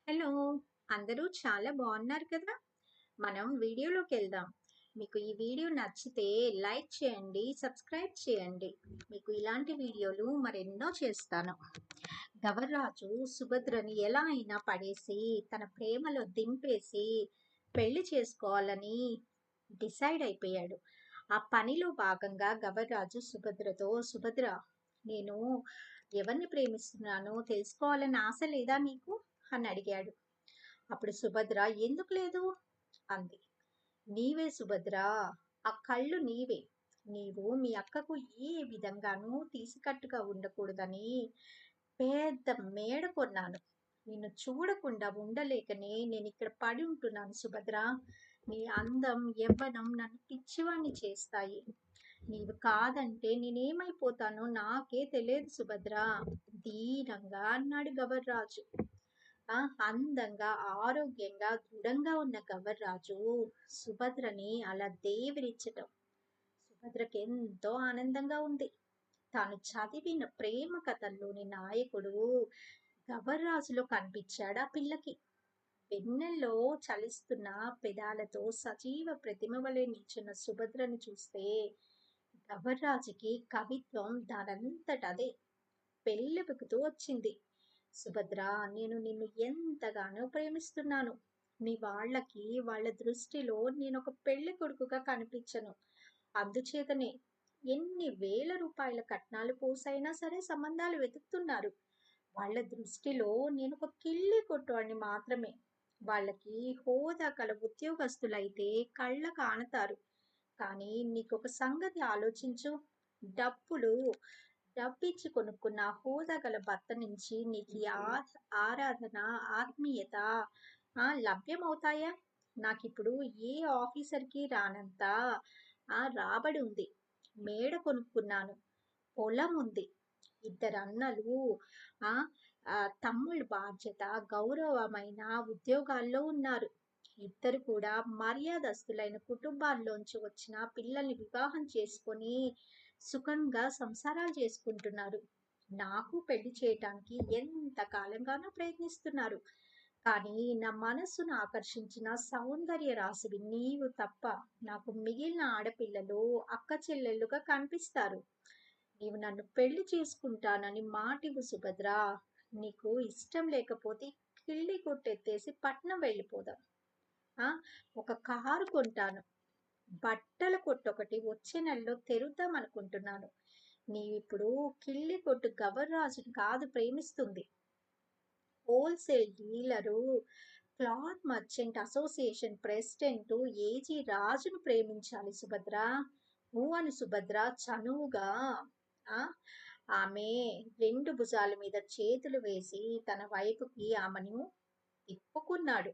Hello! అందరూ చాలా బాగున్నారు కదా! మనం వీడియోలోకెళ్దాం. మీకు ఈ వీడియో నచ్చితే లైక్ చేయండి, సబ్స్క్రైబ్ చేయండి. మీకు ఇలాంటి వీడియోలు మరెన్నో చేస్తాను. గవర్రాజు సుభద్రని ఎలా అయినా పడేసి, తన ప్రేమలో దింపేసి, పెళ్లి చేసుకోవాలని డిసైడ్ అయిపోయాడు. ఆ పనిలో భాగంగా గవర్రాజు సుభద్రతో, "సుభద్ర, నేను ఎవరిని ప్రేమిస్తున్నానో తెలుసుకోవాలని ఆశ లేదా నీకు?" అని అడిగాడు. అప్పుడు సుభద్ర, "ఎందుకు లేదు?" అంది. "నీవే సుభద్ర, ఆ కళ్ళు నీవే. నీవు మీ అక్కకు ఏ విధంగానూ తీసికట్టుగా ఉండకూడదని పెద్ద మేడ కొన్నాను. నిన్ను చూడకుండా ఉండలేకనే నేనిక్కడ పడి ఉంటున్నాను సుభద్ర. నీ అందం, యవ్వనం నన్ను పిచ్చివాణ్ణి చేస్తాయి. నీవు కాదంటే నేనేమైపోతానో నాకే తెలియదు సుభద్ర" దీనంగా అన్నాడు గవర్రాజు. ఆ! అందంగా, ఆరోగ్యంగా, దృఢంగా ఉన్న గవర్రాజు సుభద్రని అలా దేవిరించటం సుభద్రకి ఎంతో ఆనందంగా ఉంది. తాను చదివిన ప్రేమ కథల్లోని నాయకుడు గవర్రాజులో కనిపించాడు ఆ పిల్లకి. వెన్నెల్లో చలిస్తున్న పెదాలతో సజీవ ప్రతిమ వలె నిల్చున్న సుభద్రని చూస్తే గవర్రాజుకి కవిత్వం దానంతటదే పెళ్ళిబుకుతూ వచ్చింది. "సుభద్ర, నేను నిన్ను ఎంతగానో ప్రేమిస్తున్నాను. మీ వాళ్ళకి వాళ్ళ దృష్టిలో నేనొక పెళ్లి కొడుకుగా కనిపించను. అందుచేతనే ఎన్ని వేల రూపాయల కట్నాలు పోసైనా సరే సంబంధాలు వెతుకుతున్నారు. వాళ్ళ దృష్టిలో నేనొక కిళ్ళి కొట్టువాడిని మాత్రమే. వాళ్ళకి హోదా కల ఉద్యోగస్తులైతే కళ్ళ కానతారు. కానీ నీకొక సంగతి ఆలోచించు. డబ్బులు డబ్బిచ్చి కొనుక్కున్న హోదా గల భర్త నుంచి నీకు ఈ ఆరాధన, ఆత్మీయత లభ్యమవుతాయా? నాకిప్పుడు ఏ ఆఫీసర్‌కి రానంత రాబడి ఉంది. మేడ కొనుక్కున్నాను. పొలం ఉంది. ఇద్దరన్నలు, ఆహ్, తమ్ముళ్ళు బాధ్యత, గౌరవమైన ఉద్యోగాల్లో ఉన్నారు. ఇద్దరు కూడా మర్యాదస్తులైన కుటుంబాల్లోంచి వచ్చిన పిల్లల్ని వివాహం చేసుకొని సుఖంగా సంసారాలు చేసుకుంటున్నారు. నాకు పెళ్లి చేయటానికి ఎంత కాలంగానో ప్రయత్నిస్తున్నారు. కానీ నా మనస్సును ఆకర్షించిన సౌందర్య రాశివి నీవు తప్ప నాకు మిగిలిన ఆడపిల్లలు అక్క చెల్లెళ్ళుగా కనిపిస్తారు. నీవు నన్ను పెళ్లి చేసుకుంటానని మాటివ్వు సుభద్ర. నీకు ఇష్టం లేకపోతే కిళ్ళి కొట్టెత్తేసి పట్నం వెళ్ళిపోదాం. ఆ! ఒక కారు కొంటాను. బట్టల కొట్టొకటి వచ్చే నెలలో తెరుద్దాం అనుకుంటున్నాను. నీవిప్పుడు కిళ్ళి కొట్టు గవర్రాజుని కాదు ప్రేమిస్తుంది. Wholesale dealer, cloth merchant association president AG రాజును ప్రేమించాలి సుభద్ర. ఊ అని సుభద్ర చనువుగా ఆ ఆమె రెండు భుజాల మీద చేతులు వేసి తన వైపుకి ఆమెను తిప్పుకున్నాడు.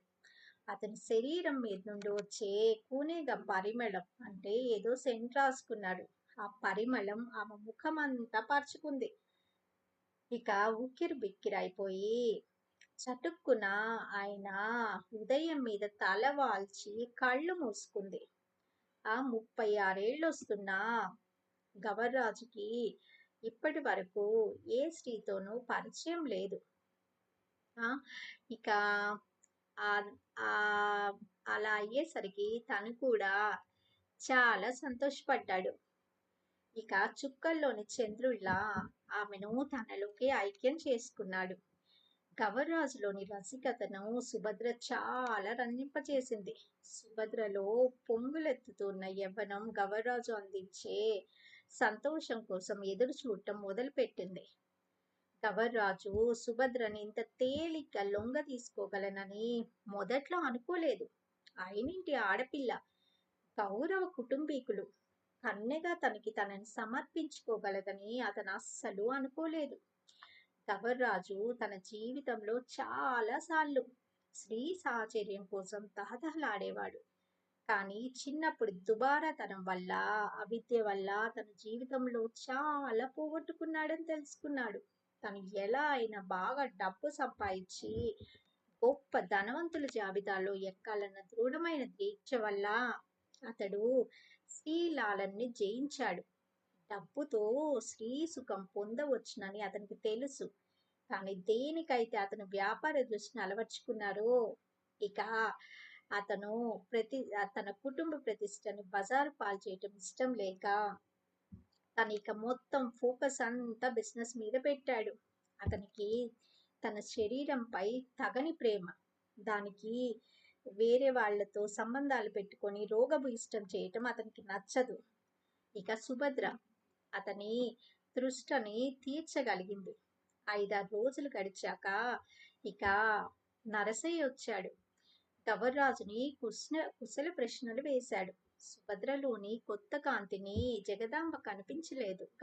అతని శరీరం మీద నుండి వచ్చే కూనేగ పరిమళం అంటే ఏదో సెంట్ రాసుకున్నాడు. ఆ పరిమళం ఆమె ముఖమంతా పరుచుకుంది. ఇక ఉక్కిరి బిక్కిరైపోయి చటుక్కున ఆయన హృదయం మీద తల వాల్చి కళ్ళు మూసుకుంది. 36 ఏళ్ళొస్తున్న గవర్రాజుకి ఇప్పటి వరకు ఏ స్త్రీతోనూ పరిచయం లేదు. ఆ ఇక ఆహ్, ఆహ్, అలా అయ్యేసరికి తను కూడా చాలా సంతోషపడ్డాడు. ఇక చుక్కల్లోని చంద్రుడిలా ఆమెను తనలోకి ఐక్యం చేసుకున్నాడు. గవర్రాజులోని రసికతను సుభద్ర చాలా రంజింపచేసింది. సుభద్రలో పొంగులెత్తుతున్న యవ్వనం గవర్రాజు అందించే సంతోషం కోసం ఎదురు చూడటం మొదలుపెట్టింది. గవర్రాజు సుభద్రని ఇంత తేలిగ్గా లొంగ తీసుకోగలనని మొదట్లో అనుకోలేదు. అయినింటి ఆడపిల్ల, గౌరవ కుటుంబీకులు, కన్నెగా తనని సమర్పించుకోగలదని అతను అస్సలు అనుకోలేదు. గవర్రాజు తన జీవితంలో చాలా సార్లు స్త్రీ సాహచర్యం కోసం తహతహలాడేవాడు. కానీ చిన్నప్పుడు దుబారాతనం వల్ల, అవిద్య వల్ల తన జీవితంలో చాలా పోగొట్టుకున్నాడని తెలుసుకున్నాడు. తను ఎలా అయినా బాగా డబ్బు సంపాదించి గొప్ప ధనవంతుల జాబితాలో ఎక్కాలన్న దృఢమైన దీక్ష వల్ల అతడు శ్రీలాలన్ని జయించాడు. డబ్బుతో స్త్రీ సుఖం పొందవచ్చునని అతనికి తెలుసు. కానీ దేనికైతే అతను వ్యాపార దృష్టిని అలవర్చుకున్నారో, ఇక అతను తన కుటుంబ ప్రతిష్టని బజారు పాలు చేయటం ఇష్టం లేక తను ఇక మొత్తం ఫోకస్ అంతా బిజినెస్ మీద పెట్టాడు. అతనికి తన శరీరంపై తగని ప్రేమ. దానికి వేరే వాళ్ళతో సంబంధాలు పెట్టుకొని రోగభూయిష్టం చేయటం అతనికి నచ్చదు. ఇక సుభద్ర అతని తృష్టని తీర్చగలిగింది. 5-6 రోజులు గడిచాక ఇక నరసయ్య వచ్చాడు. గవర్రాజుని కుశల ప్రశ్నలు వేశాడు. సుభద్రలోని కొత్త కాంతిని జగదాంబ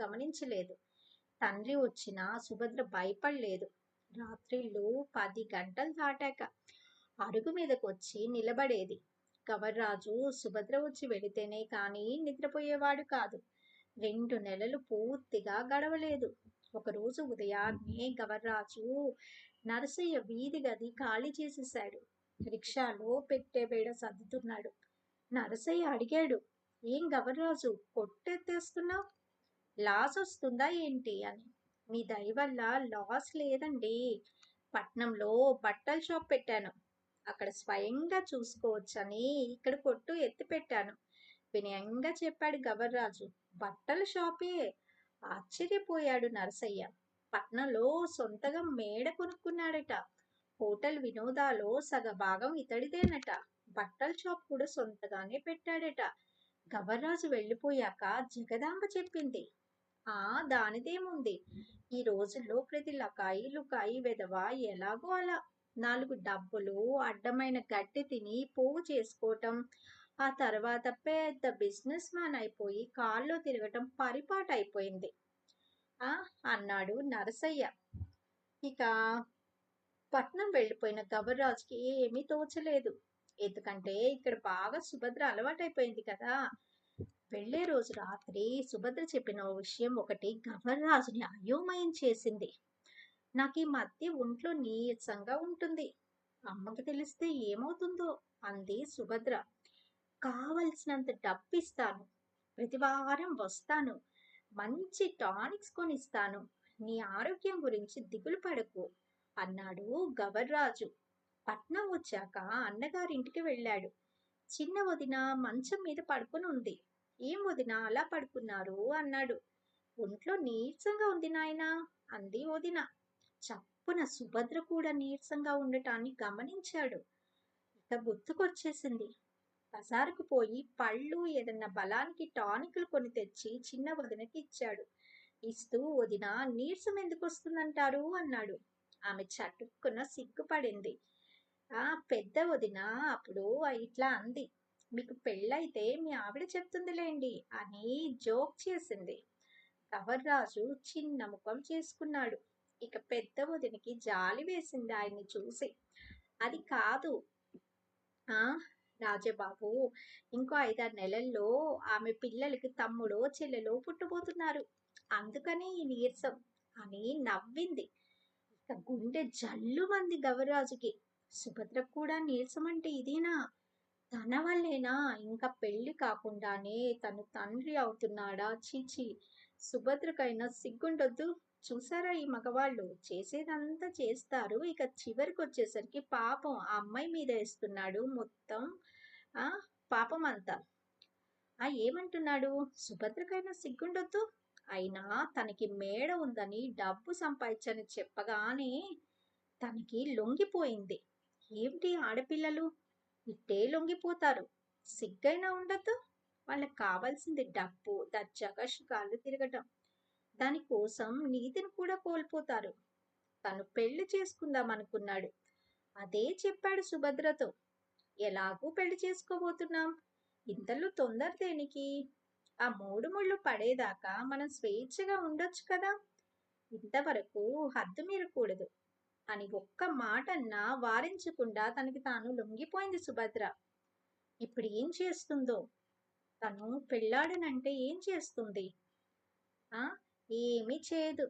గమనించలేదు. తండ్రి వచ్చినా సుభద్ర భయపడలేదు. రాత్రిళ్ళు 10 గంటలు దాటాక అరుగు మీదకు వచ్చి నిలబడేది. గవర్రాజు సుభద్ర వచ్చి వెళితేనే కాని నిద్రపోయేవాడు కాదు. 2 నెలలు పూర్తిగా గడవలేదు. ఒకరోజు ఉదయాన్నే గవర్రాజు నరసయ్య వీధి గది ఖాళీ చేసేశాడు. రిక్షాలో పెట్టే బేడ సర్దుతున్నాడు. నరసయ్య అడిగాడు, ఏం గవర్రాజు కొట్టెత్తేస్తున్నావు? లాస్ వస్తుందా ఏంటి అని. మీ దయ వల్ల లాస్ లేదండి. పట్నంలో బట్టల షాప్ పెట్టాను. అక్కడ స్వయంగా చూసుకోవచ్చని ఇక్కడ కొట్టు ఎత్తి పెట్టాను వినయంగా చెప్పాడు గవర్రాజు. బట్టల షాపే? ఆశ్చర్యపోయాడు నరసయ్య. పట్నంలో సొంతగా మేడ కొనుక్కున్నాడట. హోటల్ వినోదాలో సగభాగం ఇతడిదేనట. బట్టల షాప్ కూడా సొంతగానే పెట్టాడట. గవర్రాజు వెళ్ళిపోయాక జగదాంబ చెప్పింది. దానిదేముంది, ఈ రోజుల్లో ప్రతి లకాయి లుకాయి వెధవ ఎలాగో అలా 4 డబ్బులు అడ్డమైన గడ్డి తిని పోగు చేసుకోవటం, ఆ తర్వాత పెద్ద బిజినెస్ మ్యాన్ అయిపోయి కాల్లో తిరగటం పరిపాటు అయిపోయింది అన్నాడు నరసయ్య. ఇక పట్నం వెళ్ళిపోయిన గవర్రాజుకి ఏమీ తోచలేదు. ఎందుకంటే ఇక్కడ బాగా సుభద్ర అలవాటైపోయింది కదా. వెళ్లే రోజు రాత్రి సుభద్ర చెప్పిన ఓ విషయం ఒకటి గవర్రాజుని అయోమయం చేసింది. నాకు ఈ మధ్య ఒంట్లో నీరసంగా ఉంటుంది. అమ్మకి తెలిస్తే ఏమవుతుందో అంది సుభద్ర. కావలసినంత డబ్బిస్తాను. ప్రతి వారం వస్తాను. మంచి టానిక్స్ కొనిస్తాను. నీ ఆరోగ్యం గురించి దిగులు పడకు అన్నాడు గవర్రాజు. పట్నం వచ్చాక అన్నగారింటికి వెళ్ళాడు. చిన్న వదిన మంచం మీద పడుకుని ఉంది. ఏం వదిన అలా పడుకున్నారు అన్నాడు. ఒంట్లో నీరసంగా ఉంది నాయనా అంది వదిన. చప్పున సుభద్ర కూడా నీరసంగా ఉండటాన్ని గమనించాడు. ఇక గుర్తుకొచ్చేసింది. బజారుకు పోయి పళ్ళు ఏదన్నా బలానికి టానికులు కొని తెచ్చి చిన్న వదినకి ఇచ్చాడు. ఇస్తూ వదిన నీరసం ఎందుకు వస్తుందంటారు అన్నాడు. ఆమె చటుక్కున సిగ్గుపడింది. పెద్ద వదిన అప్పుడు ఇట్లా అంది. మీకు పెళ్ళైతే మీ ఆవిడ చెప్తుందిలేండి అని జోక్ చేసింది. గవర్రాజు చిన్న ముఖం చేసుకున్నాడు. ఇక పెద్ద వదినికి జాలి వేసింది ఆయన్ని చూసి. అది కాదు రాజబాబు, ఇంకో 5-6 నెలల్లో ఆమె పిల్లలకి తమ్ముడో చెల్లెలో పుట్టబోతున్నారు. అందుకనే ఈ నీరసం అని నవ్వింది. ఇక గుండె జల్లుమంది గవర్రాజుకి. సుభద్ర కూడా నీరసం అంటే ఇదేనా? తన వల్లేనా ఇంకా పెళ్లి కాకుండానే తను తండ్రి అవుతున్నాడా? చీచి, సుభద్రకైనా సిగ్గుండొద్దు. చూసారా ఈ మగవాళ్ళు చేసేదంతా చేస్తారు. ఇక చివరికి వచ్చేసరికి పాపం ఆ అమ్మాయి మీద వేస్తున్నాడు మొత్తం పాపం అంతా. ఏమంటున్నాడు? సుభద్రకైనా సిగ్గుండొద్దు. అయినా తనకి మేడ ఉందని డబ్బు సంపాదించని చెప్పగానే తనకి లొంగిపోయింది. ఏమిటి ఆడపిల్లలు ఇట్టే లొంగిపోతారు. సిగ్గైనా ఉండద్దు. వాళ్ళకి కావాల్సింది డబ్బు, దర్జాగా షికార్లు తిరగటం. దానికోసం నీతిని కూడా కోల్పోతారు. తను పెళ్లి చేసుకుందాం అనుకున్నాడు. అదే చెప్పాడు సుభద్రతో. ఎలాగూ పెళ్లి చేసుకోబోతున్నాం, ఇంతలో తొందర దేనికి? ఆ 3 ముళ్ళు పడేదాకా మనం స్వేచ్ఛగా ఉండొచ్చు కదా. ఇంతవరకు హద్దు మీరకూడదు అని ఒక్క మాటన్నా వారించకుండా తనకి తాను లొంగిపోయింది సుభద్ర. ఇప్పుడు ఏం చేస్తుందో? తను పెళ్ళాడనంటే ఏం చేస్తుంది? ఏమీ చేయదు.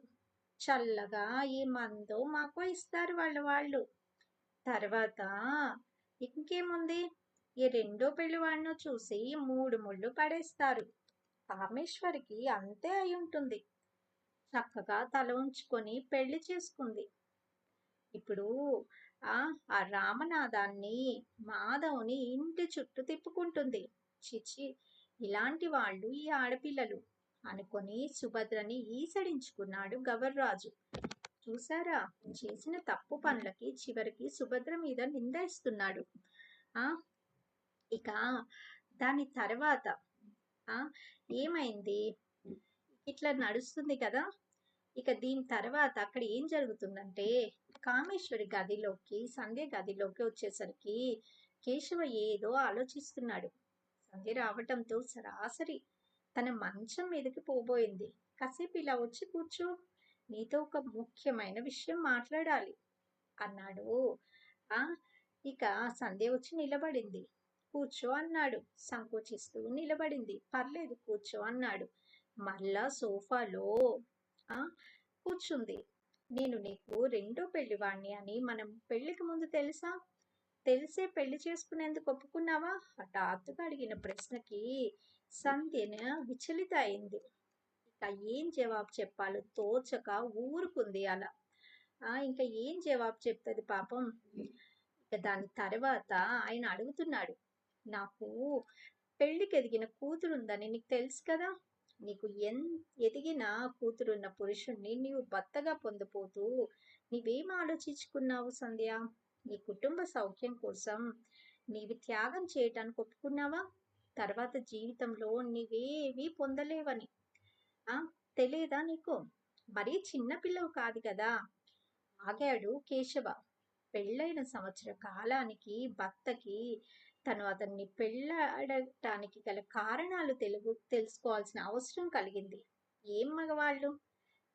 చల్లగా ఏ మందో మాకో ఇస్తారు వాళ్ళు. తర్వాత ఇంకేముంది, ఈ రెండో పెళ్లివాడినో చూసి 3 ముళ్ళు పడేస్తారు. కామేశ్వరికి అంతే అయి ఉంటుంది. చక్కగా తల ఉంచుకొని పెళ్లి చేసుకుంది. ఇప్పుడు ఆ ఆ రామనాథాన్ని మాధవ్ని ఇంటి చుట్టూ తిప్పుకుంటుంది. చిచి, ఇలాంటి వాళ్ళు ఈ ఆడపిల్లలు అనుకొని సుభద్రని ఈసడించుకున్నాడు గవర్రాజు. చూసారా, చేసిన తప్పు పనులకి చివరికి సుభద్ర మీద నిందేస్తున్నాడు. ఆ ఇక దాని తర్వాత ఆ ఏమైంది? ఇట్లా నడుస్తుంది కదా. ఇక దీని తర్వాత అక్కడ ఏం జరుగుతుందంటే, కామేశ్వరి గదిలోకి, సంధ్య గదిలోకి వచ్చేసరికి కేశవ ఏదో ఆలోచిస్తున్నాడు. సంధ్య రావటంతో సరాసరి తన మంచం మీదకి పోబోయింది. కాసేపు ఇలా వచ్చి కూర్చో, నీతో ఒక ముఖ్యమైన విషయం మాట్లాడాలి అన్నాడు. ఆ ఇక సంధ్య వచ్చి నిలబడింది. కూర్చో అన్నాడు. సంకోచిస్తూ నిలబడింది. పర్లేదు కూర్చో అన్నాడు. మళ్ళా సోఫాలో ఆ కూర్చుంది. నేను నీకు రెండో పెళ్లివాణ్ణి అని మనం పెళ్లికి ముందు తెలుసా? తెలిసే పెళ్లి చేసుకునేందుకు ఒప్పుకున్నావా? హఠాత్తుగా అడిగిన ప్రశ్నకి సంధ్యన విచలిత అయింది. ఇక ఏం జవాబు చెప్పాలో తోచక ఊరుకుంది అలా. ఇంకా ఏం జవాబు చెప్తుంది పాపం. ఇక దాని తర్వాత ఆయన అడుగుతున్నాడు, నాకు పెళ్లికి ఎదిగిన కూతురుందని నీకు తెలుసు కదా. నీకు ఎదిగిన కూతురున్న పురుషుణ్ణి నీవు భర్తగా పొందిపోతూ నీవేం ఆలోచించుకున్నావు సంధ్య? నీ కుటుంబ సౌఖ్యం కోసం నీవి త్యాగం చేయటానికి ఒప్పుకున్నావా? తర్వాత జీవితంలో నీవేవి పొందలేవని తెలియదా నీకు? మరీ చిన్నపిల్లవు కాదు కదా. ఆగాడు కేశవ. పెళ్ళైన సంవత్సర కాలానికి భర్తకి తను అతన్ని పెళ్ళాడటానికి గల కారణాలు తెలుసుకోవాల్సిన అవసరం కలిగింది. ఏం మగవాళ్ళు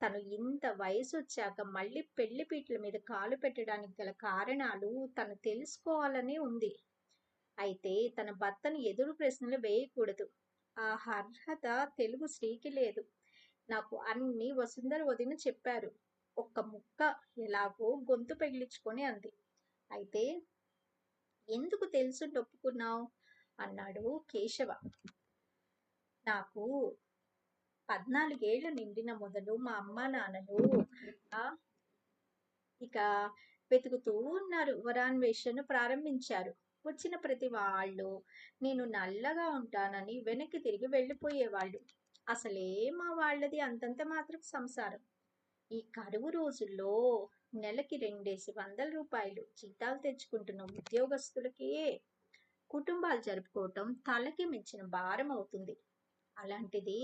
తను ఇంత వయసు వచ్చాక మళ్ళీ పెళ్లి పీటల మీద కాలు పెట్టడానికి గల కారణాలు తను తెలుసుకోవాలనే ఉంది. అయితే తన భర్తను ఎదురు ప్రశ్నలు వేయకూడదు. ఆ అర్హత తెలుగు స్త్రీకి లేదు. నాకు అన్ని వసుంధర వదిన చెప్పారు. ఒక్క ముక్క ఎలాగో గొంతు పెగిలించుకొని అంది. అయితే ఎందుకు తెలుసుండి ఒప్పుకున్నావు అన్నాడు కేశవ. నాకు 14 ఏళ్ళు నిండిన మొదలు మా అమ్మా నాన్నలు ఇక వెతుకుతూ ఉన్నారు. వరాన్వేషణ ప్రారంభించారు. వచ్చిన ప్రతి వాళ్ళు నేను నల్లగా ఉంటానని వెనక్కి తిరిగి వెళ్ళిపోయేవాళ్ళు. అసలే మా వాళ్ళది అంతంత మాత్రం సంసారం. ఈ కరువు రోజుల్లో నెలకి 200 రూపాయలు జీతాలు తెచ్చుకుంటున్న ఉద్యోగస్తులకే కుటుంబాలు జరుపుకోవటం తలకి మించిన భారం అవుతుంది. అలాంటిది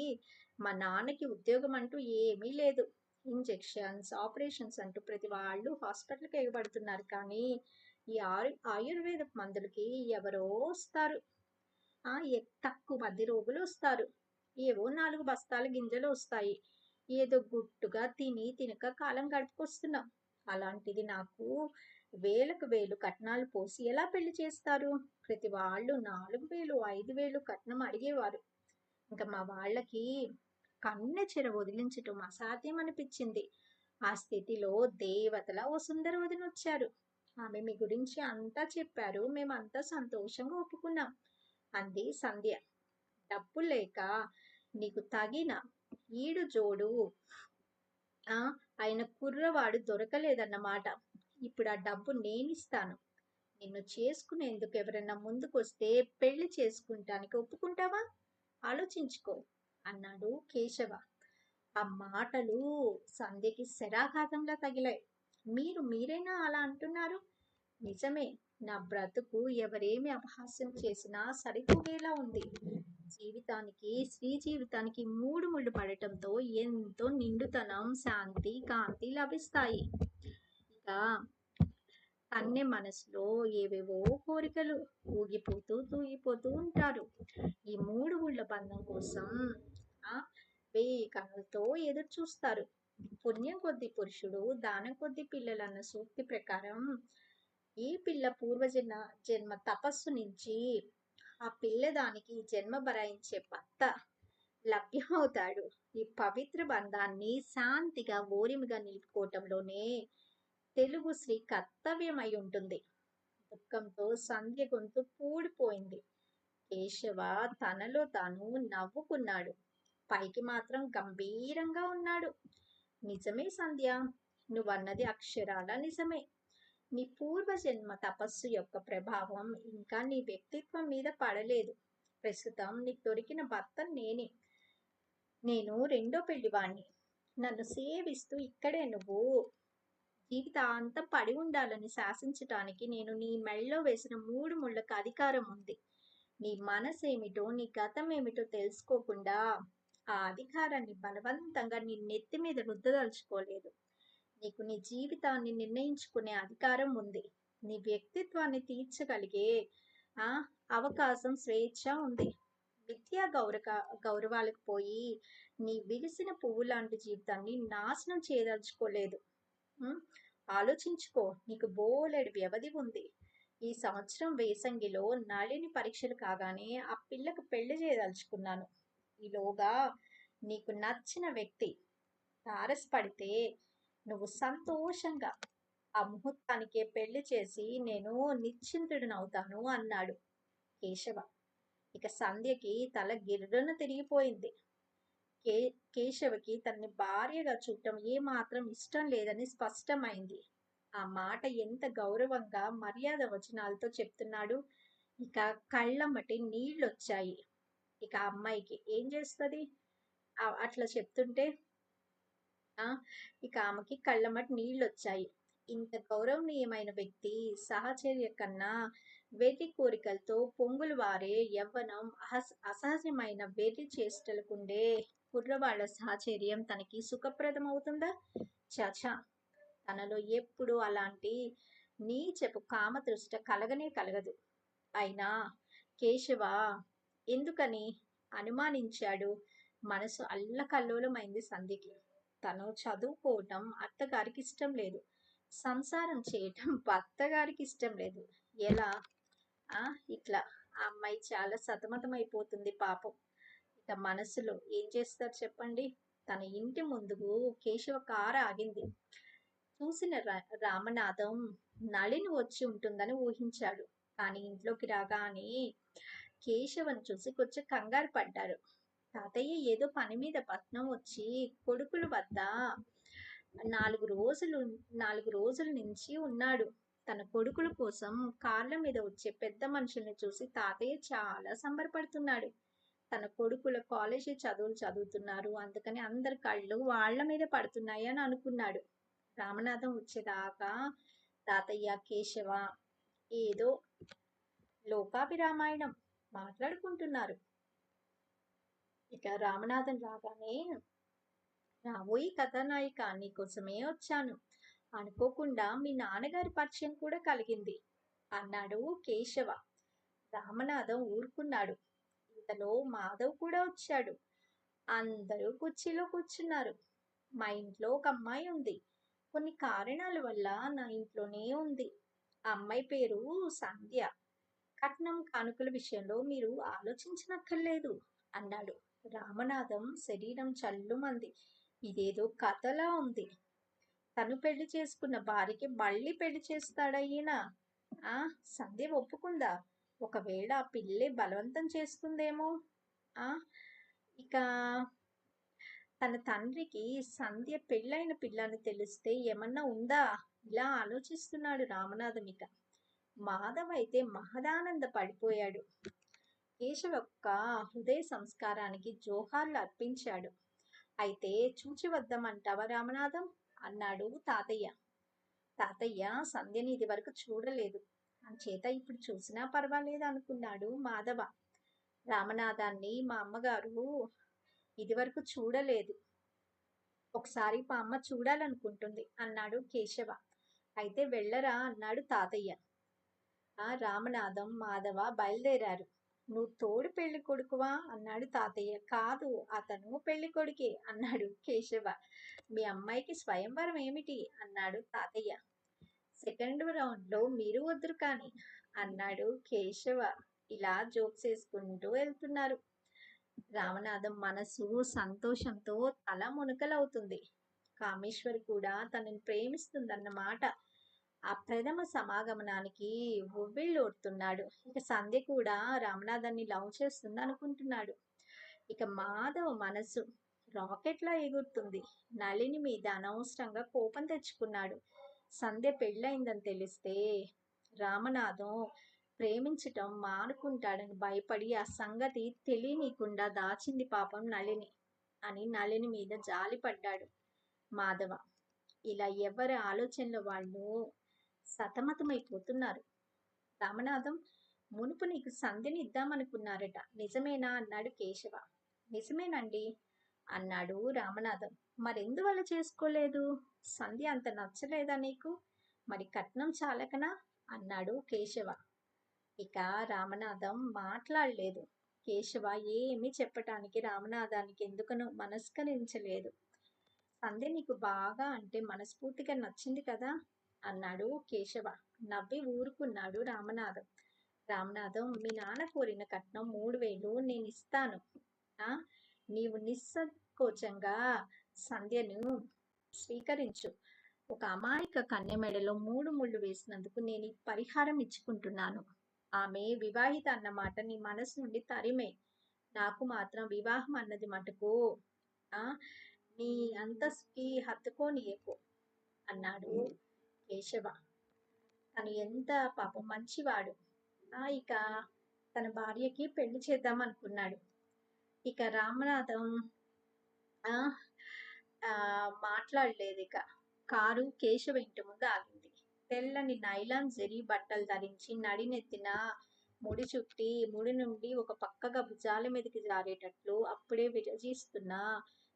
మా నాన్నకి ఉద్యోగం అంటూ ఏమీ లేదు. ఇంజెక్షన్స్, ఆపరేషన్స్ అంటూ ప్రతి వాళ్ళు హాస్పిటల్కి ఎగబడుతున్నారు. కానీ ఈ ఆయుర్వేద మందులకి ఎవరో వస్తారు. తక్కువ మంది రోగులు వస్తారు. ఏవో 4 బస్తాల గింజలు వస్తాయి. ఏదో గుట్టుగా తినక కాలం గడుపుకొస్తున్నాం. అలాంటిది నాకు వేలకు వేలు కట్నాలు పోసి ఎలా పెళ్లి చేస్తారు? ప్రతి వాళ్ళు 4,000, 5,000 కట్నం అడిగేవారు. ఇంకా మా వాళ్ళకి కన్నె చెర వదిలించటం అసాధ్యం అనిపించింది. ఆ స్థితిలో దేవతల వసుంధర వదిన వచ్చారు. ఆమె మీ గురించి అంతా చెప్పారు. మేమంతా సంతోషంగా ఒప్పుకున్నాం అంది సంధ్య. డబ్బు లేక నీకు తగిన ఈడు జోడు ఆయన కుర్రవాడు దొరకలేదన్నమాట. ఇప్పుడు ఆ డబ్బు నేనిస్తాను. నిన్ను చేసుకునేందుకు ఎవరైనా ముందుకొస్తే పెళ్లి చేసుకుంటానికి ఒప్పుకుంటావా? ఆలోచించుకో అన్నాడు కేశవ. ఆ మాటలు సంధ్యకి శరాఘాతంగా తగిలాయి. మీరేనా అలా అంటున్నారు? నిజమే. నా బ్రతుకు ఎవరేమి అపహాస్యం చేసినా సరితూగేలా ఉంది. స్త్రీ జీవితానికి 3 ముళ్ళు పడటంతో ఎంతో నిండుతనం, శాంతి, కాంతి లభిస్తాయి. ఇక కన్నె మనసులో ఏవేవో కోరికలు తూగిపోతూ ఉంటారు. ఈ 3 ముళ్ళ బంధం కోసం 1000 కన్నులతో ఎదురు చూస్తారు. పుణ్యం కొద్ది పురుషుడు, దానం కొద్ది పిల్లలు అన్న సూక్తి ప్రకారం ఈ పిల్ల జన్మ తపస్సు నుంచి ఆ పిల్లదానికి జన్మ భరాయించే భర్త లభ్యమవుతాడు. ఈ పవిత్ర బంధాన్ని శాంతిగా ఓరిమిగా నిలుపుకోవటంలోనే తెలుగు స్త్రీ కర్తవ్యమై ఉంటుంది. దుఃఖంతో సంధ్య గొంతు పూడిపోయింది. కేశవ తనలో తాను నవ్వుకున్నాడు. పైకి మాత్రం గంభీరంగా ఉన్నాడు. నిజమే సంధ్య, నువ్వన్నది అక్షరాల నిజమే. నీ పూర్వజన్మ తపస్సు యొక్క ప్రభావం ఇంకా నీ వ్యక్తిత్వం మీద పడలేదు. ప్రస్తుతం నీకు దొరికిన భర్త నేనే. నేను రెండో పెళ్లివాణ్ణి. నన్ను సేవిస్తూ ఇక్కడే నువ్వు జీవితాంతం పడి ఉండాలని శాసించటానికి నేను నీ మెళ్ళో వేసిన 3 ముళ్ళకు అధికారం ఉంది. నీ మనసేమిటో, నీ గతం ఏమిటో తెలుసుకోకుండా ఆ అధికారాన్ని బలవంతంగా నీ నెత్తి మీద రుద్దదలుచుకోలేదు. నీకు నీ జీవితాన్ని నిర్ణయించుకునే అధికారం ఉంది. నీ వ్యక్తిత్వాన్ని తీర్చగలిగే ఆ అవకాశం, స్వేచ్ఛ ఉంది. విద్యా గౌరవాలకు పోయి నీ విరిసిన పువ్వు లాంటి జీవితాన్ని నాశనం చేయదలుచుకోలేదు. ఉం? ఆలోచించుకో, నీకు బోలెడు వ్యవధి ఉంది. ఈ సంవత్సరం వేసంగిలో నళిని పరీక్షలు కాగానే ఆ పిల్లకు పెళ్లి చేయదలుచుకున్నాను. ఈలోగా నీకు నచ్చిన వ్యక్తి తారసపడితే నువ్వు సంతోషంగా ఆ ముహూర్తానికే పెళ్లి చేసి నేను నిశ్చింతుడినవుతాను అన్నాడు కేశవ. ఇక సంధ్యకి తల గిర్రున తిరిగిపోయింది. కేశవకి తనని భార్యగా చూడటం ఏమాత్రం ఇష్టం లేదని స్పష్టమైంది. ఆ మాట ఎంత గౌరవంగా, మర్యాద వచనాలతో చెప్తున్నాడు. ఇక కళ్ళమ్మటి నీళ్ళొచ్చాయి. ఇక అమ్మాయికి ఏం చేస్తుంది అట్లా చెప్తుంటే? ఇక ఆమెకి కళ్ళమ్మటి నీళ్ళొచ్చాయి. ఇంత గౌరవనీయమైన వ్యక్తి సహచర్య కన్నా వెర్రి కోరికలతో పొంగులు వారే యవ్వనం, అసహజమైన వెర్రి చేష్టలకుండే కుర్రవాళ్ల సాహచర్యం తనకి సుఖప్రదమవుతుందా? చచా, తనలో ఎప్పుడు అలాంటి నీచపు కామతృష్ట కలగనే కలగదు. అయినా కేశవ ఎందుకని అనుమానించాడు. మనసు అల్లకల్లోలమైంది సంధ్యకి. తను చదువుకోవటం అత్తగారికి ఇష్టం లేదు. సంసారం చేయటం భర్తగారికి ఇష్టం లేదు. ఎలా? ఇట్లా ఆ అమ్మాయి చాలా సతమతమైపోతుంది పాపం. ఇక మనసులో ఏం చేస్తారు చెప్పండి? తన ఇంటి ముందుకు కేశవ కారు ఆగింది. చూసిన రామనాథం నళిని వచ్చి ఉంటుందని ఊహించాడు. కానీ ఇంట్లోకి రాగానే కేశవను చూసి కొంచెం కంగారు పడ్డారు. తాతయ్య ఏదో పని మీద పట్నం వచ్చి కొడుకుల వద్ద 4 రోజుల నుంచి ఉన్నాడు. తన కొడుకుల కోసం కార్ల మీద వచ్చే పెద్ద మనుషుల్ని చూసి తాతయ్య చాలా సంబరపడుతున్నాడు. తన కొడుకుల కాలేజీ చదువులు చదువుతున్నారు, అందుకని అందరి కళ్ళు వాళ్ళ మీద పడుతున్నాయి అని అనుకున్నాడు. రామనాథం వచ్చేదాకా తాతయ్య కేశవ ఏదో లోకాభిరామాయణం మాట్లాడుకుంటున్నారు. ఇక రామనాథన్ రాగానే, రాబోయి కథానాయిక నీకోసమే వచ్చాను. అనుకోకుండా మీ నాన్నగారి పరిచయం కూడా కలిగింది అన్నాడు కేశవ. రామనాథం ఊరుకున్నాడు. ఇంతలో మాధవ్ కూడా వచ్చాడు. అందరూ కుర్చీలో కూర్చున్నారు. మా ఇంట్లో ఒక అమ్మాయి ఉంది. కొన్ని కారణాల వల్ల నా ఇంట్లోనే ఉంది. ఆ అమ్మాయి పేరు సంధ్య. కట్నం కానుకల విషయంలో మీరు ఆలోచించనక్కర్లేదు అన్నాడు. రామనాథం శరీరం చల్లుమంది. ఇదేదో కథలా ఉంది. తను పెళ్లి చేసుకున్న భార్యకి మళ్ళీ పెళ్లి చేస్తాడా ఈయన? సంధ్య ఒప్పుకుందా? ఒకవేళ ఆ పిల్లే బలవంతం చేస్తుందేమో. ఇక తన తండ్రికి సంధ్య పెళ్ళైన పిల్లని తెలిస్తే ఏమన్నా ఉందా? ఇలా ఆలోచిస్తున్నాడు రామనాథం. ఇక మాధవ్ అయితే మహదానంద పడిపోయాడు. కేశవ యొక్క హృదయ సంస్కారానికి జోహార్లు అర్పించాడు. అయితే చూచి వద్దామంటావా రామనాథం అన్నాడు తాతయ్య. తాతయ్య సంధ్యని ఇది వరకు చూడలేదు, అంచేత ఇప్పుడు చూసినా పర్వాలేదు అనుకున్నాడు మాధవ. రామనాథాన్ని మా అమ్మగారు ఇది వరకు చూడలేదు, ఒకసారి మా అమ్మ చూడాలనుకుంటుంది అన్నాడు కేశవ. అయితే వెళ్ళరా అన్నాడు తాతయ్య. రామనాథం మాధవ బయలుదేరారు. నువ్వు తోడు పెళ్లి కొడుకువా అన్నాడు తాతయ్య. కాదు, అతను పెళ్లి కొడుకే అన్నాడు కేశవ. మీ అమ్మాయికి స్వయంవరం ఏమిటి అన్నాడు తాతయ్య. సెకండ్ రౌండ్లో మీరు వద్దురు కాని అన్నాడు కేశవ. ఇలా జోక్స్ వేసుకుంటూ వెళ్తున్నారు. రామనాథం మనసు సంతోషంతో తల మునకలవుతుంది. కామేశ్వరి కూడా తనని ప్రేమిస్తుందన్నమాట. ఆ ప్రథమ సమాగమనానికి ఉవ్విళ్ళూరుతున్నాడు. ఇక సంధ్య కూడా రామనాథాన్ని లవ్ చేస్తుంది అనుకుంటున్నాడు. ఇక మాధవ్ మనసు రాకెట్లా ఎగురుతుంది. నళిని మీద అనవసరంగా కోపం తెచ్చుకున్నాడు. సంధ్య పెళ్ళయిందని తెలిస్తే రామనాథం ప్రేమించటం మానుకుంటాడని భయపడి ఆ సంగతి తెలియనీయకుండా దాచింది పాపం నళిని అని నళిని మీద జాలిపడ్డాడు మాధవ. ఇలా ఎవరి ఆలోచనలో వాళ్ళు సతమతమైపోతున్నారు. రామనాథం, మునుపు నీకు సంధ్యని ఇద్దామనుకున్నారట, నిజమేనా అన్నాడు కేశవ. నిజమేనండి అన్నాడు రామనాథం. మరెందువల్ల చేసుకోలేదు? సంధ్య అంత నచ్చలేదా నీకు? మరి కట్నం చాలకనా అన్నాడు కేశవ. ఇక రామనాథం మాట్లాడలేదు. కేశవ ఏమీ చెప్పటానికి రామనాథానికి ఎందుకనో మనస్కరించలేదు. సంధ్య నీకు బాగా అంటే మనస్ఫూర్తిగా నచ్చింది కదా అన్నాడు కేశవ. నవ్వి ఊరుకున్నాడు రామనాథం. రామనాథం, మీ నాన్న కోరిన కట్నం 3000 నేను ఇస్తాను. నీవు నిస్సంకోచంగా సంధ్యను స్వీకరించు. ఒక అమాయక కన్య మెడలో 3 ముళ్ళు వేసినందుకు నేను ఈ పరిహారం ఇచ్చుకుంటున్నాను. ఆమె వివాహిత అన్నమాట నీ మనసు నుండి తరిమే. నాకు మాత్రం వివాహం అన్నది మటుకు నీ అంతస్తుకి హత్తుకోనియకు అన్నాడు కేశవ. తను ఎంత పాపం మంచివాడు. ఇక తన భార్యకి పెళ్లి చేద్దాం అనుకున్నాడు. ఇక రామనాథం మాట్లాడలేదు. ఇక కారు కేశవ ఇంటి ముందు ఆగింది. తెల్లని నైలాన్ జరీ బట్టలు ధరించి నడినెత్తిన ముడి చుట్టి ముడి నుండి ఒక పక్కగా భుజాల మీదకి జారేటట్లు అప్పుడే విరజిస్తున్న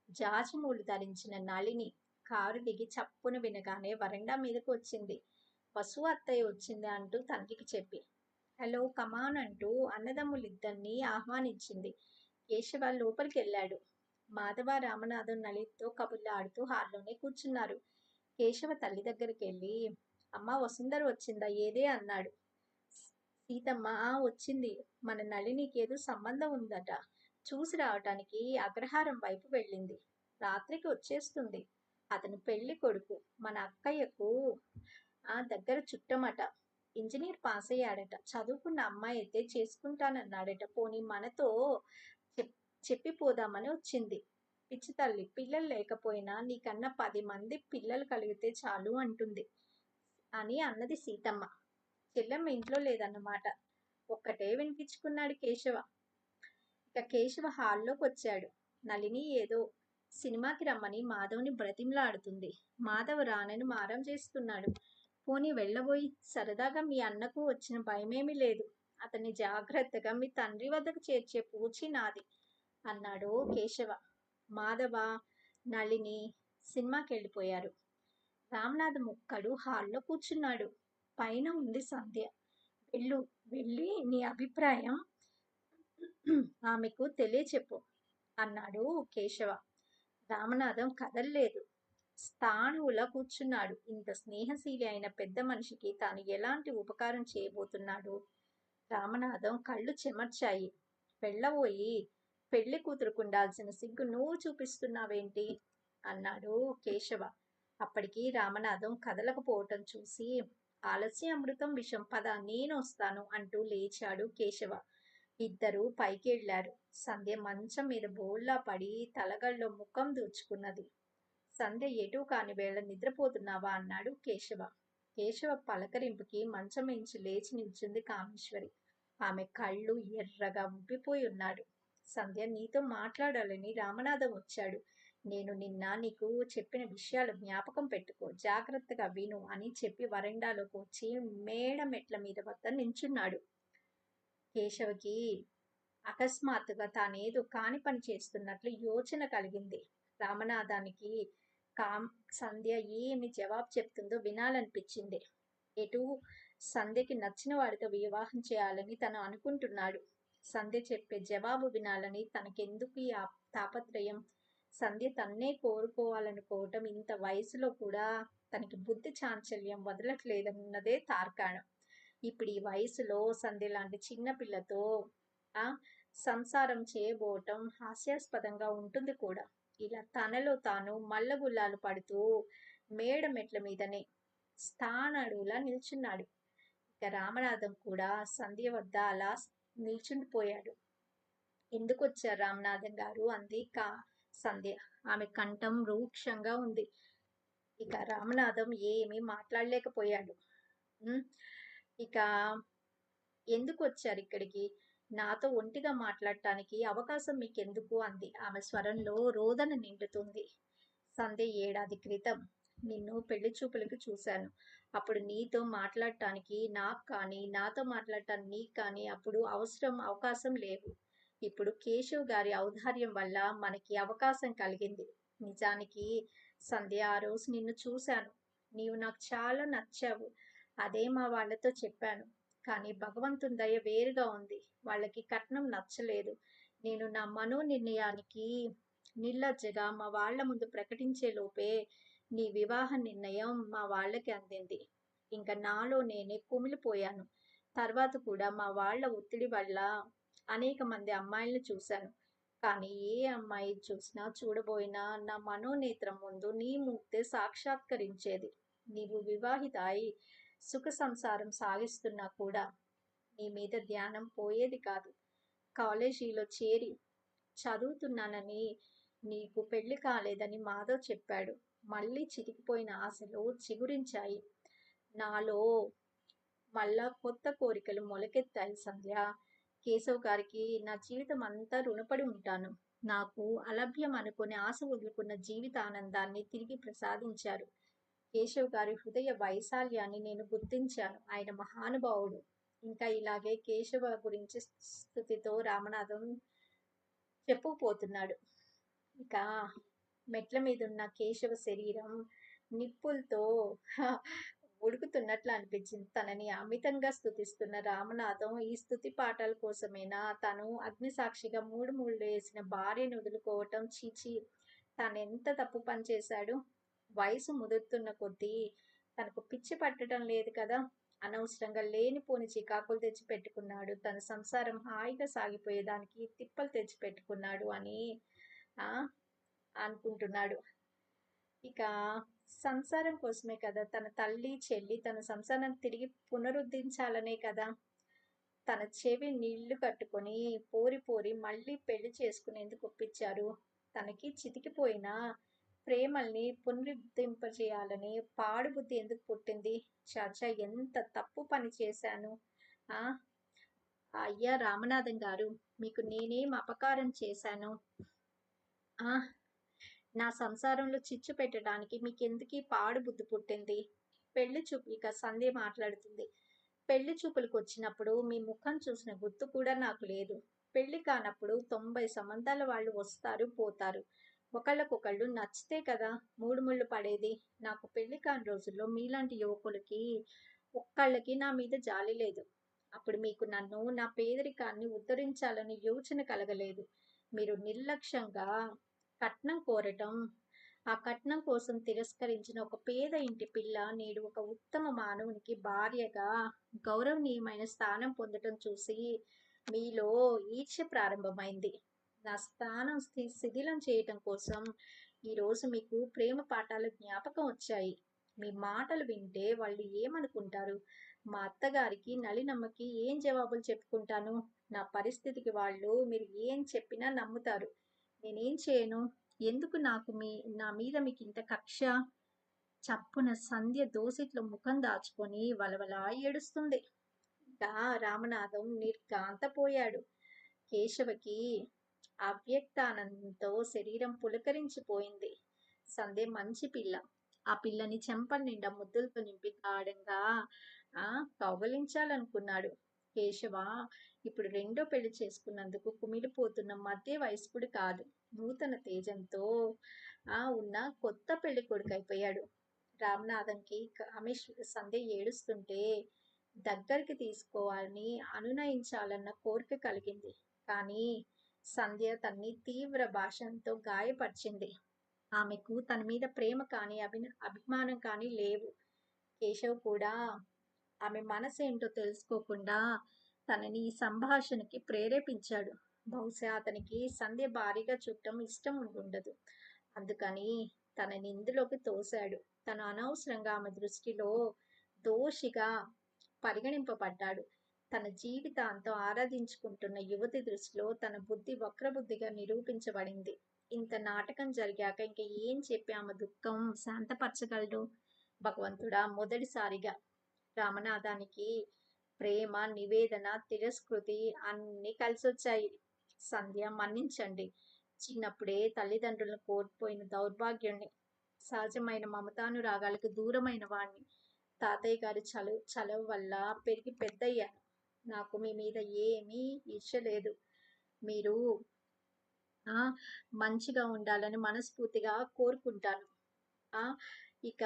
జాజిమూలు ధరించిన నళిని కారు దిగి చప్పున వినగానే వరండా మీదకు వచ్చింది. వసు అత్తయ్య వచ్చింది అంటూ తండ్రికి చెప్పి హలో కమాన్ అంటూ అన్నదమ్ములిద్దరినీ ఆహ్వానించింది. కేశవ లోపలికి వెళ్ళాడు. మాధవ రామనాథం నళినితో కబుర్లు ఆడుతూ హాల్లోనే కూర్చున్నారు. కేశవ తల్లి దగ్గరికి వెళ్ళి అమ్మ వసుంధర వచ్చిందా ఏదే అన్నాడు. సీతమ్మ వచ్చింది. మన నళినికి ఏదో సంబంధం ఉందట, చూసి రావటానికి అగ్రహారం వైపు వెళ్ళింది. రాత్రికి వచ్చేస్తుంది. అతను పెళ్లి కొడుకు, మన అక్కయ్యకు దగ్గర చుట్టమట. Engineer pass అయ్యాడట. చదువుకున్న అమ్మాయి అయితే చేసుకుంటానన్నాడట. పోనీ మనతో చెప్పిపోదామని వచ్చింది. పిచ్చి తల్లి, పిల్లలు లేకపోయినా నీకన్నా 10 మంది పిల్లలు కలిగితే చాలు అంటుంది అని అన్నది సీతమ్మ. చెల్లెమ్మ ఇంట్లో లేదన్నమాట. ఒక్కటే వినిపించుకున్నాడు కేశవ. ఇక కేశవ హాల్లోకి వచ్చాడు. నళిని ఏదో సినిమాకి రమ్మని మాధవ్ని బ్రతిమలాడుతుంది. మాధవ్ రానని మారం చేస్తున్నాడు. పోనీ వెళ్ళబోయి సరదాగా మీ అన్నకు వచ్చిన భయమేమీ లేదు. అతన్ని జాగ్రత్తగా మీ తండ్రి వద్దకు చేర్చే పూచి నాది అన్నాడు కేశవ. మాధవ నళిని సినిమాకి వెళ్ళిపోయారు. రామనాథం ఒక్కడు హాల్లో కూర్చున్నాడు. పైన ఉంది సంధ్య. వెళ్ళి నీ అభిప్రాయం ఆమెకు తెలియచెప్పు అన్నాడు కేశవ. రామనాథం కదల్లేదు. స్థాణువులా కూర్చున్నాడు. ఇంత స్నేహశీలి అయిన పెద్ద మనిషికి తాను ఎలాంటి ఉపకారం చేయబోతున్నాడు? రామనాథం కళ్ళు చెమర్చాయి. వెళ్ళబోయి పెళ్లి కూతురుకుండాల్సిన సిగ్గు నువ్వు చూపిస్తున్నావేంటి అన్నాడు కేశవ. అప్పటికి రామనాథం కదలకపోవటం చూసి ఆలస్య అమృతం విషం, పద నేను వస్తాను అంటూ లేచాడు కేశవ. ఇద్దరు పైకి వెళ్ళారు. సంధ్య మంచం మీద బోల్లా పడి తలగల్లో ముఖం దూచుకున్నది. సంధ్య ఎటూ కాని వేళ నిద్రపోతున్నావా అన్నాడు కేశవ. కేశవ పలకరింపుకి మంచం నుంచి లేచి నిల్చుంది కామేశ్వరి. ఆమె కళ్ళు ఎర్రగా ఉబ్బిపోయి ఉన్నాడు. సంధ్య, నీతో మాట్లాడాలని రామనాథం వచ్చాడు. నేను నిన్న నీకు చెప్పిన విషయాలు జ్ఞాపకం పెట్టుకో, జాగ్రత్తగా విను అని చెప్పి వరండాలోకి వచ్చి మేడ మెట్ల మీద వద్ద నించున్నాడు. కేశవకి అకస్మాత్తుగా తానేదో కాని పని చేస్తున్నట్లు యోచన కలిగింది. రామనాథానికి సంధ్య ఏమి జవాబు చెప్తుందో వినాలనిపించింది. ఎటు సంధ్యకి నచ్చిన వాడితో వివాహం చేయాలని తను అనుకుంటున్నాడు. సంధ్య చెప్పే జవాబు వినాలని తనకెందుకు ఈ తాపత్రయం? సంధ్య తన్నే కోరుకోవాలనుకోవటం ఇంత వయసులో కూడా తనకి బుద్ధి చాంచల్యం వదలట్లేదన్నదే తార్కాణం. ఇప్పుడు ఈ వయసులో సంధ్య లాంటి చిన్న పిల్లతో సంసారం చేయబోవటం హాస్యాస్పదంగా ఉంటుంది కూడా. ఇలా తనలో తాను మల్లగుల్లాలు పడుతూ మేడ మెట్ల మీదనే స్థానడులా నిల్చున్నాడు. ఇక రామనాథం కూడా సంధ్య వద్ద అలా నిల్చుండిపోయాడు. ఎందుకు వచ్చారు రామనాథం గారు అంది సంధ్య. ఆమె కంఠం రూక్షంగా ఉంది. ఇక రామనాథం ఏమీ మాట్లాడలేకపోయాడు. హ్మ్. ఇక ఎందుకొచ్చారిక్కడికి? నాతో ఒంటిగా మాట్లాడటానికి అవకాశం మీకెందుకు? అంది. ఆమె స్వరంలో రోదన నిండుతుంది. సంధ్య ఏడాది క్రితం నిన్ను పెళ్లి చూపులకి చూశాను. అప్పుడు నీతో మాట్లాడటానికి నాకు కానీ, నాతో మాట్లాడటానికి నీకు కానీ అప్పుడు అవకాశం లేవు. ఇప్పుడు కేశవ్ గారి ఔదార్యం వల్ల మనకి అవకాశం కలిగింది. నిజానికి సంధ్య ఆ రోజు నిన్ను చూశాను. నీవు నాకు చాలా నచ్చావు. అదే మా వాళ్ళతో చెప్పాను. కానీ భగవంతుని దయ వేరుగా ఉంది. వాళ్ళకి కట్నం నచ్చలేదు. నేను నా మనోనిర్ణయానికి నిర్లజ్జగా మా వాళ్ళ ముందు ప్రకటించే లోపే నీ వివాహ నిర్ణయం మా వాళ్ళకి అందింది. ఇంక నాలో నేనే కుమిలిపోయాను. తర్వాత కూడా మా వాళ్ళ ఒత్తిడి వల్ల అనేక మంది అమ్మాయిల్ని చూశాను. కానీ ఏ అమ్మాయి చూసినా చూడబోయినా నా మనోనేత్రం ముందు నీ మూర్తే సాక్షాత్కరించేది. నీవు వివాహిత అయి సుఖ సంసారం సాగిస్తున్నా కూడా నీ మీద ధ్యానం పోయేది కాదు. కాలేజీలో చేరి చదువుతున్నానని నీకు పెళ్లి కాలేదని మాధవ్ చెప్పాడు. మళ్ళీ చితికిపోయిన ఆశలు చిగురించాయి. నాలో మళ్ళా కొత్త కోరికలు మొలకెత్తాయి సంధ్య. కేశవ్ గారికి నా జీవితం అంతా రుణపడి ఉంటాను. నాకు అలభ్యం అనుకుని ఆశ వదులుకున్న జీవితానందాన్ని తిరిగి ప్రసాదించారు. కేశవ్ గారి హృదయ వైశాల్యాన్ని నేను గుర్తించాను. ఆయన మహానుభావుడు. ఇంకా ఇలాగే కేశవ గురించి స్థుతితో రామనాథం చెప్పుకుపోతున్నాడు. ఇక మెట్ల మీదున్న కేశవ శరీరం నిప్పులతో ఉడుకుతున్నట్లు అనిపించింది. తనని అమితంగా స్తుతిస్తున్న రామనాథం ఈ స్తుతి పాఠాల కోసమేనా తను అగ్నిసాక్షిగా మూడు ముళ్ళు వేసిన భార్యను వదులుకోవటం చీచి తానెంత తప్పు పని చేశాడు. వయసు ముదురుతున్న కొద్దీ తనకు పిచ్చి పట్టడం లేదు కదా. అనవసరంగా లేనిపోని చికాకులు తెచ్చి పెట్టుకున్నాడు. తన సంసారం హాయిగా సాగిపోయేదానికి తిప్పలు తెచ్చి పెట్టుకున్నాడు అని ఆ అనుకుంటున్నాడు. ఇక సంసారం కోసమే కదా తన తల్లి, చెల్లి తన సంసారాన్ని తిరిగి పునరుద్ధరించాలనే కదా తన చెవి నీళ్లు కట్టుకొని పోరి పోరి మళ్ళీ పెళ్లి చేసుకునేందుకు ఒప్పించారు. తనకి చితికిపోయిన ప్రేమల్ని పునరుద్ధరింపజేయాలని పాడుబుద్ధి ఎందుకు పుట్టింది? చాచా ఎంత తప్పు పని చేశాను. ఆ అయ్యా రామనాథం గారు, మీకు నేనేం అపకారం చేశాను? ఆ నా సంసారంలో చిచ్చు పెట్టడానికి మీకెందుకీ పాడు బుద్ధి పుట్టింది? పెళ్లి చూపు ఇక సంధ్య మాట్లాడుతుంది. పెళ్లి చూపులకు వచ్చినప్పుడు మీ ముఖం చూసిన గుర్తు కూడా నాకు లేదు. పెళ్లి కానప్పుడు 90 సంబంధాల వాళ్ళు వస్తారు పోతారు. ఒకళ్ళకొకళ్ళు నచ్చితే కదా మూడు ముళ్ళు పడేది. నాకు పెళ్లి కాని రోజుల్లో మీలాంటి యువకులకి ఒక్కళ్ళకి నా మీద జాలి లేదు. అప్పుడు మీకు నన్ను నా పేదరికాన్ని ఉద్ధరించాలని యోచన కలగలేదు. మీరు నిర్లక్ష్యంగా కట్నం కోరటం ఆ కట్నం కోసం తిరస్కరించిన ఒక పేద ఇంటి పిల్ల నేడు ఒక ఉత్తమ మానవునికి భార్యగా గౌరవనీయమైన స్థానం పొందటం చూసి మీలో ఈర్ష్య ప్రారంభమైంది. నా స్థానం శిథిలం చేయటం కోసం ఈరోజు మీకు ప్రేమ పాఠాలు జ్ఞాపకం వచ్చాయి. మీ మాటలు వింటే వాళ్ళు ఏమనుకుంటారు? మా అత్తగారికి నలినమ్మకి ఏం జవాబులు చెప్పుకుంటాను? నా పరిస్థితికి వాళ్ళు మీరు ఏం చెప్పినా నమ్ముతారు. నేనేం చేయను? ఎందుకు నా మీద మీకు ఇంత కక్ష? చప్పున సంధ్య దోసిట్లో ముఖం దాచుకొని వలవలా ఏడుస్తుంది. ఇంకా రామనాథం నిర్ఘాంతపోయాడు. కేశవకి అవ్యక్తానందంతో శరీరం పులకరించిపోయింది. సంధ్య మంచి పిల్ల. ఆ పిల్లని చెంపల నిండా ముద్దులతో నింపి గాఢంగా ఆ కౌగలించాలనుకున్నాడు. కేశవ ఇప్పుడు రెండో పెళ్లి చేసుకున్నందుకు కుమిలిపోతున్న మధ్య వయస్కుడు కాదు. నూతన తేజంతో ఉన్న కొత్త పెళ్లి కొడుకైపోయాడు. రామనాథంకి సంధ్య ఏడుస్తుంటే దగ్గరికి తీసుకోవాలని అనునయించాలన్న కోరిక కలిగింది. కానీ సంధ్య తన్ని తీవ్ర భాషంతో గాయపరిచింది. ఆమెకు తన మీద ప్రేమ కానీ అభిమానం కానీ లేవు. కేశవ్ కూడా ఆమె మనసేంటో తెలుసుకోకుండా తనని ఈ సంభాషణకి ప్రేరేపించాడు. బహుశా అతనికి సంధ్య భారీగా చుట్టం ఇష్టం ఉండదు. అందుకని తనని ఇందులోకి తోశాడు. తను అనవసరంగా ఆమె దృష్టిలో దోషిగా పరిగణింపబడ్డాడు. తన జీవితాంతం ఆరాధించుకుంటున్న యువతి దృష్టిలో తన బుద్ధి వక్రబుద్ధిగా నిరూపించబడింది. ఇంత నాటకం జరిగాక ఇంక ఏం చెప్పి ఆమె దుఃఖం శాంతపరచగలడు? భగవంతుడా! మొదటిసారిగా రామనాథానికి ప్రేమ, నివేదన, తిరస్కృతి అన్నీ కలిసొచ్చాయి. సంధ్య మన్నించండి. చిన్నప్పుడే తల్లిదండ్రులను కోల్పోయిన దౌర్భాగ్యుణ్ణి. సహజమైన మమతానురాగాలకు దూరమైన వాణ్ణి. తాతయ్య గారి చలవ వల్ల పెరిగి పెద్దయ్యాను. నాకు మీ మీద ఏమీ ఈర్ష్య లేదు. మీరు ఆ మంచిగా ఉండాలని మనస్ఫూర్తిగా కోరుకుంటాను. ఆ ఇక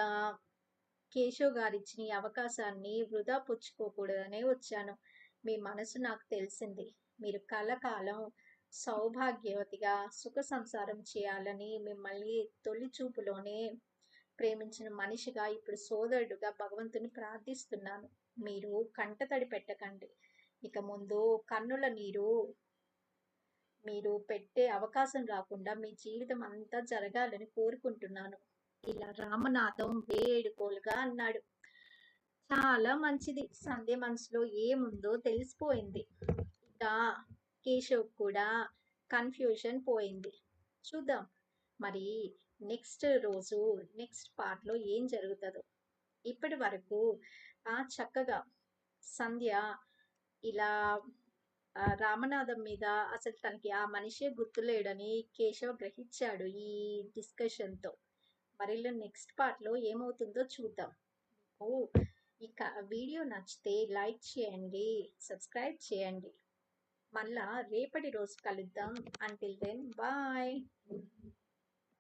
కేశవ్ గారిచ్చిన ఈ అవకాశాన్ని వృధా పుచ్చుకోకూడదనే వచ్చాను. మీ మనసు నాకు తెలిసింది. మీరు కలకాలం సౌభాగ్యవతిగా సుఖ సంసారం చేయాలని మిమ్మల్ని తొలి చూపులోనే ప్రేమించిన మనిషిగా ఇప్పుడు సోదరుడుగా భగవంతుని ప్రార్థిస్తున్నాను. మీరు కంటతడి పెట్టకండి. ఇక ముందు కన్నుల నీరు మీరు పెట్టే అవకాశం రాకుండా మీ జీవితం అంతా జరగాలని కోరుకుంటున్నాను. ఇలా రామనాథం వేడుకోలుగా అన్నాడు. చాలా మంచిది. సంధ్య మనసులో ఏముందో తెలిసిపోయింది. ఇక కేశవ్ కూడా కన్ఫ్యూజన్ పోయింది. చూద్దాం మరి నెక్స్ట్ పార్ట్లో ఏం జరుగుతుందో. ఇప్పటి వరకు చక్కగా సంధ్య ఇలా రామనాథం మీద అసలు తనకి ఆ మనిషే గుర్తులేడని కేశవ్ గ్రహించాడు ఈ డిస్కషన్తో. మరి నెక్స్ట్ పార్ట్లో ఏమవుతుందో చూద్దాం. మీకు ఇక వీడియో నచ్చితే లైక్ చేయండి, సబ్స్క్రైబ్ చేయండి. మళ్ళా రేపటి రోజు కలుద్దాం. Until then bye.